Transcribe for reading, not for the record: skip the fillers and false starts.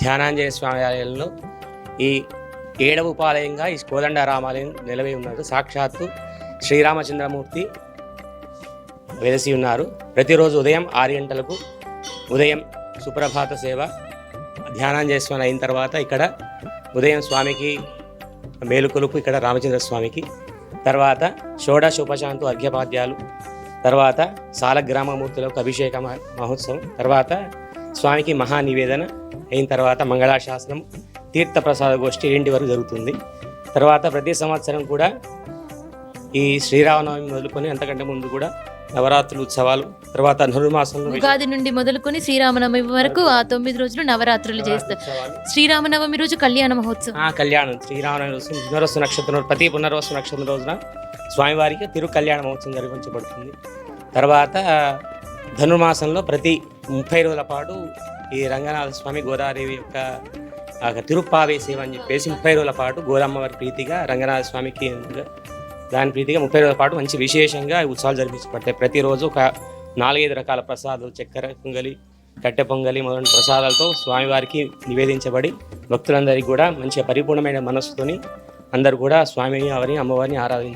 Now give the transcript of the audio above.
ధ్యానాంజనేయ స్వామి ఆలయంలో ఈ 7వ ఉపాలయంగా ఈ కోదండ రామాలయం నిలవై ఉన్నారు. సాక్షాత్తు శ్రీరామచంద్రమూర్తి వెలసి ఉన్నారు. ప్రతిరోజు ఉదయం 6 గంటలకు ఉదయం సుప్రభాత సేవ ధ్యానాంజనేయ స్వామి అయిన తర్వాత ఇక్కడ ఉదయం స్వామికి మేలుకొలుపు, ఇక్కడ రామచంద్ర స్వామికి, తర్వాత షోడశోపశాంతు అర్ఘ్యపాద్యాలు, తర్వాత సాలగ్రామమూర్తులకు అభిషేక మహోత్సవం, తర్వాత స్వామికి మహానివేదన అయిన తర్వాత మంగళాశాసనం, తీర్థప్రసాద గోష్ఠి 2 వరకు జరుగుతుంది. తర్వాత ప్రతి సంవత్సరం కూడా ఈ శ్రీరామనవమి మొదలుకొని అంతకంటే ముందు కూడా నవరాత్రులు ఉత్సవాలు, తర్వాత ధనుర్మాసంలో ఉగాది నుండి మొదలుకొని శ్రీరామనవమి వరకు ఆ 9 రోజులు నవరాత్రులు చేస్తారు. శ్రీరామనవమి రోజు కళ్యాణ మహోత్సవం, కళ్యాణం శ్రీరామనవమి రోజు పునర్వసు నక్షత్రం, ప్రతి పునర్వసు నక్షత్రం రోజున స్వామివారికి తిరు కళ్యాణ మహోత్సవం నిర్వహించబడుతుంది. తర్వాత ధనుర్మాసంలో ప్రతి 30 రోజుల పాటు ఈ రంగనాథ స్వామి గోదాదేవి యొక్క తిరుప్పావే సేవ అని చెప్పేసి 30 రోజుల పాటు గోరమ్మవారి ప్రీతిగా రంగనాథ స్వామికి దాని ప్రీతిగా 30 రోజుల పాటు మంచి విశేషంగా ఉత్సవాలు జరిపించబడతాయి. ప్రతిరోజు ఒక 4-5 రకాల ప్రసాదాలు, చక్కెర పొంగలి, కట్టె పొంగలి మొదలైన ప్రసాదాలతో స్వామివారికి నివేదించబడి భక్తులందరికీ కూడా మంచిగా పరిపూర్ణమైన మనస్సుతోని అందరూ కూడా స్వామిని, అమ్మవారిని ఆరాధించారు.